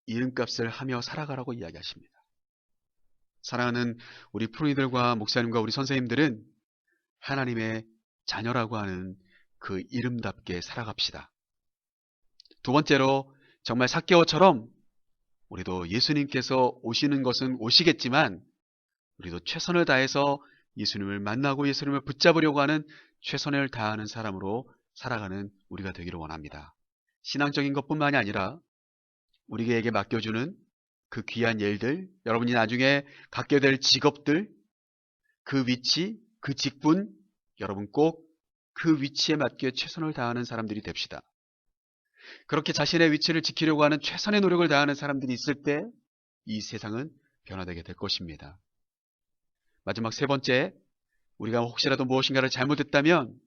이름값을 하며 살아가라고 이야기하십니다. 사랑하는 우리 프로이들과 목사님과 우리 선생님들은 하나님의 자녀라고 하는 그 이름답게 살아갑시다. 두 번째로 정말 삭개오처럼 우리도 예수님께서 오시는 것은 오시겠지만 우리도 최선을 다해서 예수님을 만나고 예수님을 붙잡으려고 하는 최선을 다하는 사람으로 살아가는 우리가 되기를 원합니다. 신앙적인 것뿐만이 아니라 우리에게 맡겨주는 그 귀한 일들, 여러분이 나중에 갖게 될 직업들, 그 위치, 그 직분, 여러분 꼭 그 위치에 맞게 최선을 다하는 사람들이 됩시다. 그렇게 자신의 위치를 지키려고 하는 최선의 노력을 다하는 사람들이 있을 때 이 세상은 변화되게 될 것입니다. 마지막 세 번째, 우리가 혹시라도 무엇인가를 잘못했다면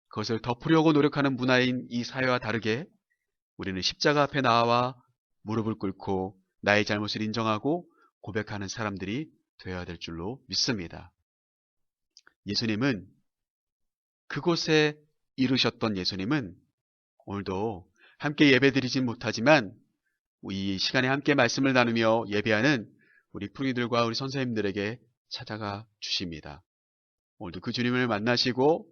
그것을 덮으려고 노력하는 문화인 이 사회와 다르게 우리는 십자가 앞에 나와 무릎을 꿇고 나의 잘못을 인정하고 고백하는 사람들이 되어야 될 줄로 믿습니다. 예수님은 그곳에 이르셨던 예수님은 오늘도 함께 예배드리진 못하지만 이 시간에 함께 말씀을 나누며 예배하는 우리 프로이들과 우리 선생님들에게 찾아가 주십니다. 오늘도 그 주님을 만나시고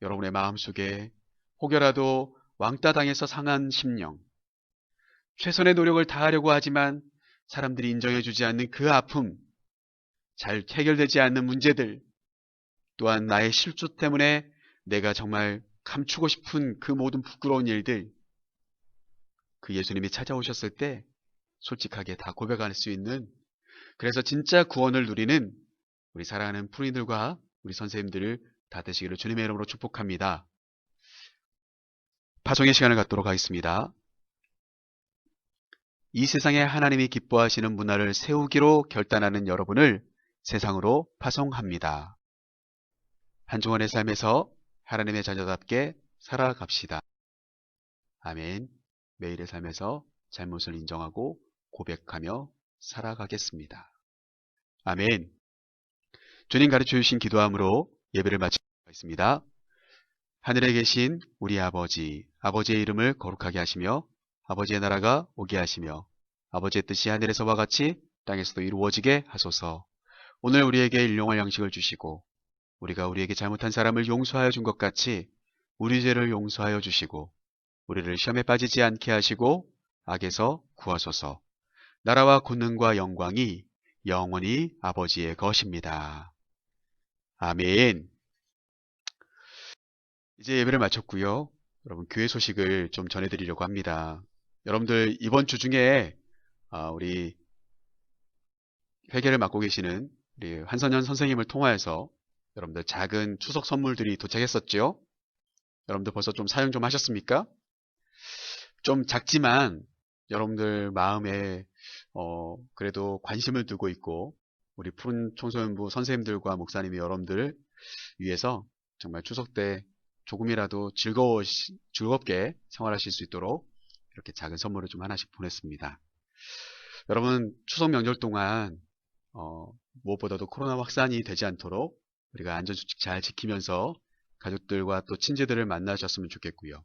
여러분의 마음속에 혹여라도 왕따당해서 상한 심령, 최선의 노력을 다하려고 하지만 사람들이 인정해주지 않는 그 아픔, 잘 해결되지 않는 문제들, 또한 나의 실수 때문에 내가 정말 감추고 싶은 그 모든 부끄러운 일들, 그 예수님이 찾아오셨을 때 솔직하게 다 고백할 수 있는, 그래서 진짜 구원을 누리는 우리 사랑하는 프로이들과 우리 선생님들을 다 되시기를 주님의 이름으로 축복합니다. 파송의 시간을 갖도록 하겠습니다. 이 세상에 하나님이 기뻐하시는 문화를 세우기로 결단하는 여러분을 세상으로 파송합니다. 한 주간의 삶에서 하나님의 자녀답게 살아갑시다. 아멘. 매일의 삶에서 잘못을 인정하고 고백하며 살아가겠습니다. 아멘. 주님 가르쳐 주신 기도함으로 예배를 마치도록 하겠습니다. 하늘에 계신 우리 아버지, 아버지의 이름을 거룩하게 하시며 아버지의 나라가 오게 하시며 아버지의 뜻이 하늘에서와 같이 땅에서도 이루어지게 하소서. 오늘 우리에게 일용할 양식을 주시고 우리가 우리에게 잘못한 사람을 용서하여 준 것 같이 우리 죄를 용서하여 주시고 우리를 시험에 빠지지 않게 하시고 악에서 구하소서. 나라와 권능과 영광이 영원히 아버지의 것입니다. 아멘. 이제 예배를 마쳤고요. 여러분 교회 소식을 좀 전해드리려고 합니다. 여러분들 이번 주 중에 우리 회계를 맡고 계시는 우리 한선현 선생님을 통하여서 여러분들 작은 추석 선물들이 도착했었죠. 여러분들 벌써 좀 사용 좀 하셨습니까? 좀 작지만 여러분들 마음에 그래도 관심을 두고 있고 우리 푸른 청소년부 선생님들과 목사님이 여러분들 위해서 정말 추석 때 조금이라도 즐겁게 생활하실 수 있도록 이렇게 작은 선물을 좀 하나씩 보냈습니다. 여러분 추석 명절 동안 무엇보다도 코로나 확산이 되지 않도록 우리가 안전수칙 잘 지키면서 가족들과 또 친지들을 만나셨으면 좋겠고요.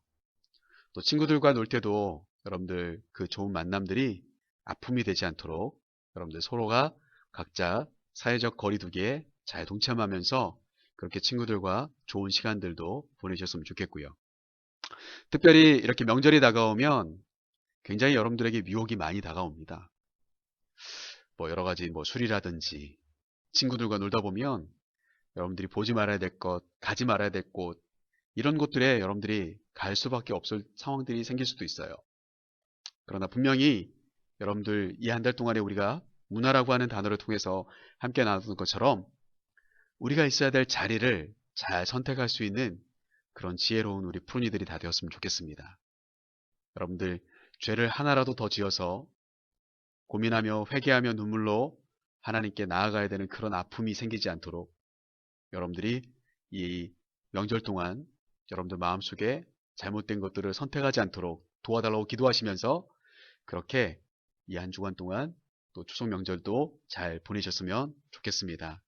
또 친구들과 놀 때도 여러분들 그 좋은 만남들이 아픔이 되지 않도록 여러분들 서로가 각자 사회적 거리두기에 잘 동참하면서 그렇게 친구들과 좋은 시간들도 보내셨으면 좋겠고요. 특별히 이렇게 명절이 다가오면 굉장히 여러분들에게 유혹이 많이 다가옵니다. 여러 가지 술이라든지 친구들과 놀다 보면 여러분들이 보지 말아야 될 것, 가지 말아야 될 곳, 이런 곳들에 여러분들이 갈 수밖에 없을 상황들이 생길 수도 있어요. 그러나 분명히 여러분들 이 한 달 동안에 우리가 문화라고 하는 단어를 통해서 함께 나누는 것처럼 우리가 있어야 될 자리를 잘 선택할 수 있는 그런 지혜로운 우리 푸른이들이 다 되었으면 좋겠습니다. 여러분들 죄를 하나라도 더 지어서 고민하며 회개하며 눈물로 하나님께 나아가야 되는 그런 아픔이 생기지 않도록 여러분들이 이 명절 동안 여러분들 마음속에 잘못된 것들을 선택하지 않도록 도와달라고 기도하시면서 그렇게 이 한 주간 동안 또 추석 명절도 잘 보내셨으면 좋겠습니다.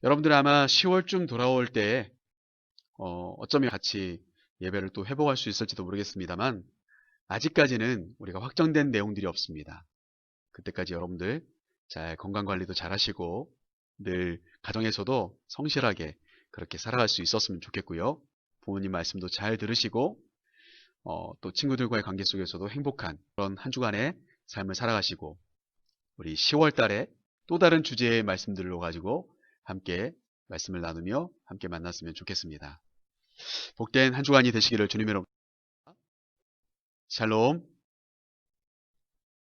여러분들 아마 10월쯤 돌아올 때 어쩌면 같이 예배를 또 회복할 수 있을지도 모르겠습니다만 아직까지는 우리가 확정된 내용들이 없습니다. 그때까지 여러분들 잘 건강관리도 잘 하시고 늘 가정에서도 성실하게 그렇게 살아갈 수 있었으면 좋겠고요. 부모님 말씀도 잘 들으시고 또 친구들과의 관계 속에서도 행복한 그런 한 주간의 삶을 살아가시고 우리 10월 달에 또 다른 주제의 말씀들로 가지고 함께 말씀을 나누며 함께 만났으면 좋겠습니다. 복된 한 주간이 되시기를 주님의 이름으로 샬롬.